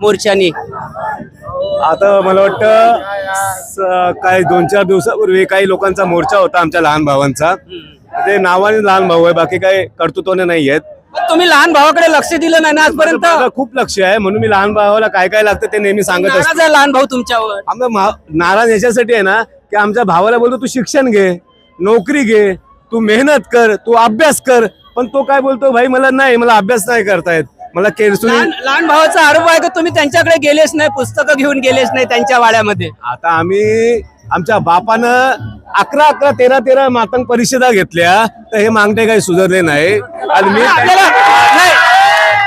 मोर्चानी? आता मला वाटतं काय 2-4 दिवसापूर्वी काही लोकांचा मोर्चा होता आमच्या लहान भावांचा. ते नावाने लहान भाऊ आहे, बाकी काही कर्तृत्वाने नाही आहेत. पण तुम्ही लहान भावाकडे लक्ष दिलं नाही ना आजपर्यंत? माझं खूप लक्ष आहे, म्हणून मी लहान भावाला काय काय लागतं ते नेहमी सांगत असतो. नाराज आहे लहान भाऊ तुमच्यावर? आमचा नाराज याच्यासाठी आहे ना की आमच्या भावाला बोलतो तू शिक्षण घे, नोकरी घे, तू मेहनत कर, तू अभ्यास कर. पण तो काय बोलतो, भाई मला अभ्यास नाही करतायत, मला केरसुनी. लहान भावाचा आरोप आहे की तुम्ही त्यांच्याकडे गेलेच नाही, पुस्तकं घेऊन गेलेच नाही त्यांच्या वाड्यामध्ये. आता आम्ही आमच्या बापानं 11 13 मातंग परिषदा घेतल्या, तर हे मागणे काही सुधारले नाही. आणि मी आपल्याला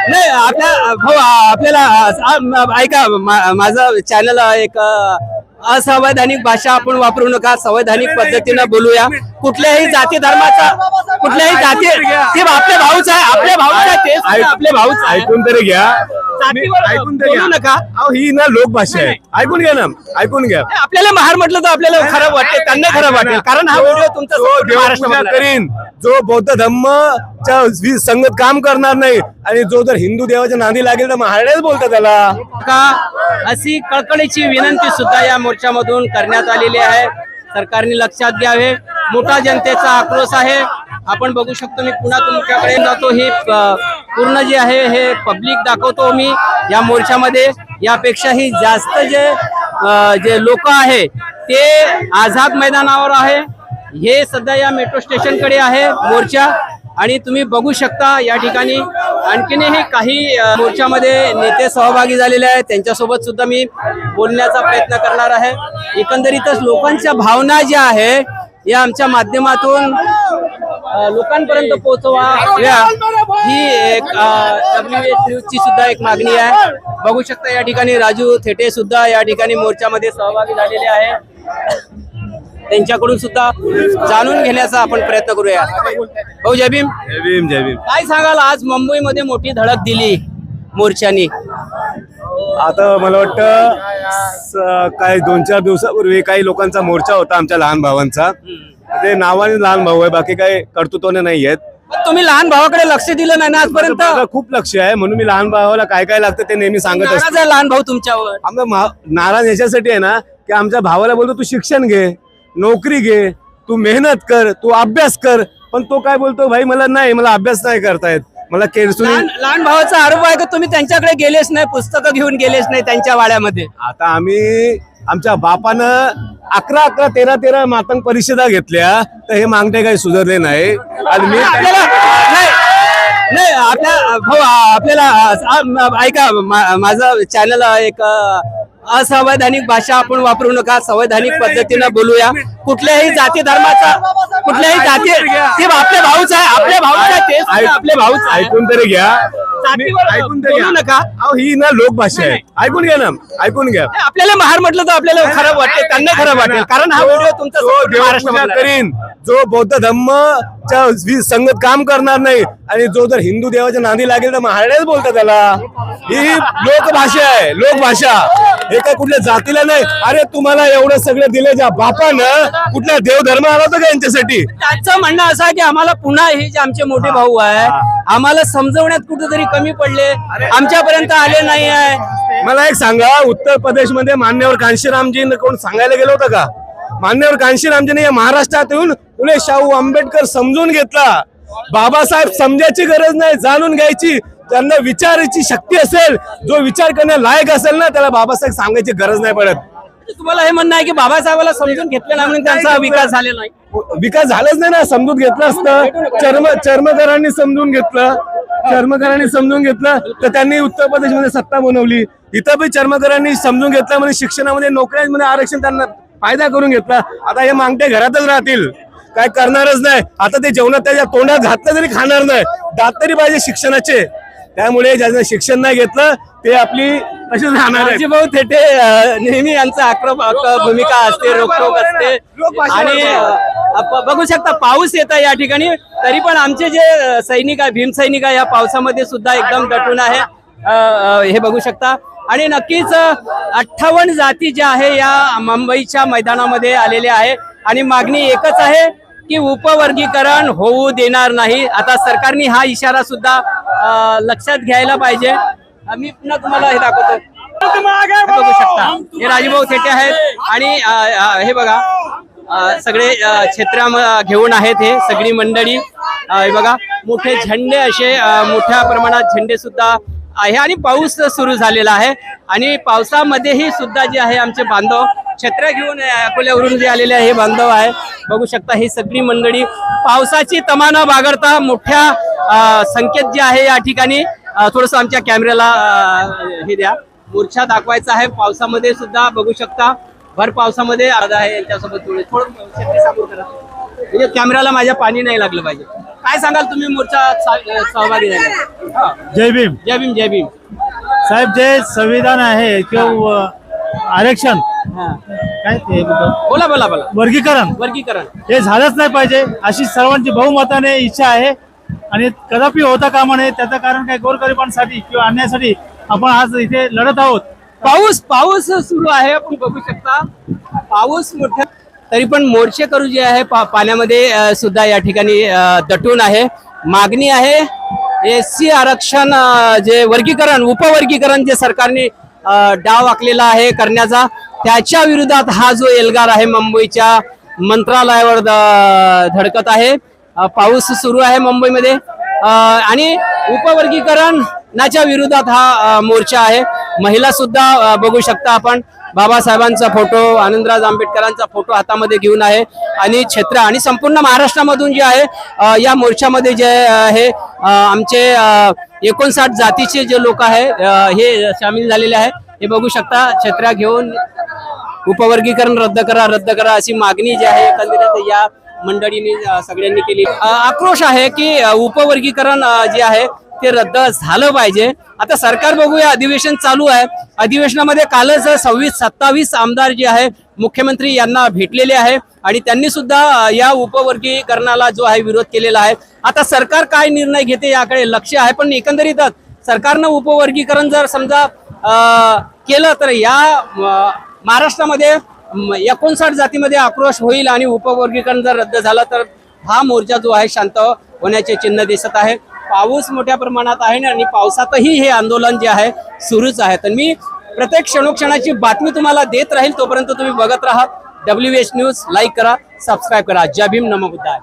नाही आपल्या भाऊ आपल्याला ऐका, माझं चॅनल एक असंवैधानिक भाषा आपण वापरू नका, संवैधानिक पद्धतीनं बोलूया. कुठल्याही जाती धर्माचा, कुठल्याही जाती, ते आपले भाऊच आहे, आपले भाऊच आहे, ते आपले भाऊच आहे. ऐकून तरी घ्या, ऐकून बोलू नका. अहो ही ना लोकभाषा आहे, ऐकून घ्या ना, ऐकून घ्या. आपल्याला महार म्हटलं तर आपल्याला खराब वाटते, त्यांना खराब वाटेल, कारण हा व्हिडिओ तुमचा देवपूजा करीन, जो बौद्ध धम्मच्या संगत काम करणार नाही, आणि जो जर हिंदू देवाच्या नादी लागेल तर महाराज बोलतात त्याला का, अशी कळकळीची विनंती सुद्धा या मोर्चामधून करण्यात आलेली आहे. सरकारने लक्षात घ्यावे. मोठा जनतेचा आक्रोश आहे. आपण बघू शकतो, मी पुन्हा तुमच्याकडे जातो. हे पूर्ण जे आहे हे पब्लिक दाखवतो मी या मोर्चामध्ये. यापेक्षाही जास्त जे लोक आहे ते आझाद मैदानावर आहे. हे सध्या या मेट्रो स्टेशन कडे आहे मोर्चा, आणि तुम्ही बघू शकता या ठिकाणी आणखीनही काही मोर्चामध्ये नेते सहभागी झालेले आहेत. त्यांच्यासोबत सुद्धा मी बोलण्याचा प्रयत्न करणार आहे. एकंदरीतच लोकांच्या भावना ज्या आहे या आमच्या माध्यमातून लोकांपर्यंत पोहोचवा, ही एक WS न्यूजची सुद्धा एक मागणी आहे. बघू शकता या ठिकाणी राजू थेटे सुद्धा या ठिकाणी मोर्चामध्ये सहभागी झालेले आहे. त्यांच्याकडून सुद्धा जाणून घेण्याचा आपण प्रयत्न करूया. भाऊ जय भीम. जय भीम, जय भीम. काय सांगाल, आज मुंबईमध्ये मोठी धडक दिली मोर्चानी? आता मला वाटतं काय 2-4 दिवसापूर्वी काही लोकांचा मोर्चा होता आमच्या लहान भावांचा. ते नावाने लहान भाऊ आहे, बाकी काही कर्तृत्वाने नाही आहेत. तुम्ही लहान भावाकडे लक्ष दिलं नाही ना आजपर्यंत? माझं खूप लक्ष आहे, म्हणून मी लहान भावाला काय काय लागतं ते नेहमी सांगत असतो. नाराज आहे लहान भाऊ तुमच्यावर? आमचा नाराज याच्यासाठी आहे ना की आमच्या भावाला बोलतो तू शिक्षण घे, नोकरी घे, तू मेहनत कर, तू अभ्यास कर. पण तो काय बोलतो, भाई मला अभ्यास नाही करतायत, मला केरसुनी. लहान भावाचा आरोप आहे की तुम्ही त्यांच्याकडे गेलेच नाही, पुस्तकं घेऊन गेलेच नाही त्यांच्या वाड्यामध्ये. आता आम्ही आमच्या बापानं 11 13 मातंग परिषदा घेतल्या, तर हे मागणे काही सुधारले नाही. आणि मी आपल्याला नाही आपल्या भाऊ आपल्याला ऐका, माझं चॅनल एक असंवैधानिक भाषा आपण वापरू नका, संवैधानिक पद्धतीनं बोलूया. कुठल्याही जाती धर्माचा, कुठल्याही जाती, ते आपले भाऊच आहे, आपले भाऊच आहे, ते आपले भाऊच आहे. ऐकून तरी घ्या, ऐकून बोलू नका. अहो ही ना लोकभाषा आहे, ऐकून घ्या ना, ऐकून घ्या. आपल्याला महार म्हटलं तर आपल्याला खराब वाटते, त्यांना खराब वाटेल, कारण हा व्हिडिओ तुमचा देवपूजा करीन, जो बौद्ध धम्मच्या संगत काम करणार नाही, आणि जो जर हिंदू देवाच्या नादी लागेल तर महाराज बोलतात त्याला. ही लोकभाषा आहे, लोकभाषा. हे काय कुठल्या जातीला नाही. अरे तुम्हाला एवढं सगळं दिलं ज्या बापानं, कुठल्या देवधर्म आला होता का यांच्यासाठी? त्यांचं म्हणणं असं आहे की आम्हाला पुन्हा हे जे आमचे मोठे भाऊ आहे, आम्हाला समजवण्यात कुठेतरी कमी पडले, आमच्यापर्यंत आले नाही आहे. मला एक सांगा, उत्तर प्रदेशमध्ये मान्यवर कांशीरामजी कोण सांगायला गेलं होतं का? मान्यवर कांशीरामजीने या महाराष्ट्रात येऊन फुले शाहू आंबेडकर समजून घेतला. बाबासाहेब समजायची गरज नाही, जाणून घ्यायची. त्यांना विचारायची शक्ती असेल, जो विचार करण्या लायक असेल ना, त्याला बाबासाहेब सांगायची गरज नाही पडत. तुम्हाला हे म्हणणं आहे की बाबासाहेबाला समजून घेतलं नाही म्हणून त्यांचा विकास झालेला नाही? विकास झालाच नाही ना. समजून घेतलं असतं, चर्मकारांनी समजून घेतलं, चर्मकारांनी समजून घेतलं तर त्यांनी उत्तर प्रदेशमध्ये सत्ता बनवली. इथं बी चर्मकारांनी समजून घेतलं, म्हणजे शिक्षणामध्ये नोकऱ्यांमध्ये आरक्षण त्यांना फायदा करून घेतला. आता हे मागते घरातच राहतील, काय करणारच नाही. आता ते जेवणात त्याच्या तोंडात घातलं तरी खाणार नाही, दात तरी पाहिजे शिक्षणाचे. त्यामुळे ज्यानं शिक्षण नाही घेतलं ते आपली तशीच राहणार आहे. भाऊ थेटे नेहमी यांचा भूमिका असते, रोखोक असते. आणि बघू शकता पाऊस येत आहे या ठिकाणी, तरी पण आमचे जे सैनिक आहे, भीम सैनिक आहे, या पावसामध्ये सुद्धा एकदम दटून आहे. हे बघू शकता. आणि नक्कीच 58 जाती ज्या आहे या मुंबईच्या मैदानामध्ये आलेल्या आहे, आणि मागणी एकच आहे की उपवर्गीकरण होऊ देणार नाही. आता सरकारने हा इशारा सुद्धा लक्षात घ्यायला पाहिजे. मी पुन्हा तुम्हाला हे दाखवतो. शकता हे राजभाऊ थेटे आहेत आणि हे बघा सगळे छत्र्या घेऊन आहेत हे सगळी मंडळी हे बघा मोठे झेंडे असे मोठ्या प्रमाणात झेंडे सुद्धा आहे आणि पाऊस सुरू झालेला आहे आणि पावसामध्येही सुद्धा जे आहे आमचे बांधव छत्र्या घेऊन अकोल्यावरून जे आलेले आहे हे बांधव आहे बघू शकता ही सगळी मंडळी पावसाची तमा न बागडता मोठ्या संकेत जे आहे या ठिकाणी थोडस आमच्या कॅमेऱ्याला हे द्या मोर्चा दाखवायचा आहे पावसामध्ये सुद्धा बघू शकता भर पावसामध्ये अर्धा आहे यांच्यासोबत थोडं शेती समोर करा म्हणजे कॅमेऱ्याला माझ्या पाणी नाही लागलं पाहिजे काय सांगाल तुम्ही मोर्चात सहभागी झाले जय भीम जय भीम जय भीम साहेब जे संविधान आहे किंवा आरक्षण काय ते बोला बोला बोला वर्गीकरण हे झालंच नाही पाहिजे अशी सर्वांची बहुमताने इच्छा आहे आणि कदापि होता कामा नये त्याचं कारण काय गोरगरिबांसाठी किंवा अन्यायासाठी आपण आज इथे लढत आहोत पाऊस सुरू आहे आपण बघू शकता पाऊस मोठ्या तरी पण मोर्चेकरू जे आहे पाण्यामध्ये सुद्धा या ठिकाणी दटून आहे मागणी आहे एससी आरक्षण जे वर्गीकरण उपवर्गीकरण जे सरकारने डाव आखलेला आहे करण्याचा त्याच्या विरोधात हा जो एल्गार आहे मुंबईच्या मंत्रालयावर धडकत आहे पाऊस सुरू आहे मुंबईमध्ये आणि उपवर्गीकरणाच्या विरोधात हा मोर्चा आहे महिला सुद्धा बघू शकता आपण बाबासाहेबांचा फोटो आनंदराज आंबेडकरांचा फोटो हातामध्ये घेऊन आहे आणि छत्र आणि संपूर्ण महाराष्ट्रामधून जे आहे या मोर्चामध्ये जे आहे आमचे 59 जातीचे जे लोक आहे हे सामील झालेले आहे हे बघू शकता छत्र्या घेऊन उपवर्गीकरण रद्द करा अशी मागणी जी आहे एकंदरीत या मंडळींनी सगळ्यांनी केली आक्रोश आहे की उपवर्गीकरण जे आहे ते रद्द झालं पाहिजे आता सरकार बघूया अधिवेशन चालू आहे अधिवेशनामध्ये कालच 26-27 आमदार जे आहे मुख्यमंत्री यांना भेटलेले आहे आणि त्यांनी सुद्धा या उपवर्गीकरणाला जो आहे विरोध केलेला आहे आता सरकार काय निर्णय घेते याकडे लक्ष आहे पण एकंदरीतच सरकारनं उपवर्गीकरण जर समजा केलं तर या महाराष्ट्रामध्ये 59 जातीमध्ये आक्रोश होईल आणि उपवर्गीकरण जर रद्द झालं तर हा मोर्चा जो आहे शांत होण्याचे चिन्ह दिसत आहे पाऊस मोठ्या प्रमाणात आहे आणि पावसातही हे आंदोलन जे आहे सुरूच आहे तर मी प्रत्येक क्षणोक्षणाची बातमी तुम्हाला देत राहील तोपर्यंत तुम्ही बघत राहा WH न्यूज लाईक करा सबस्क्राईब करा जय भीम नमो बुद्धाय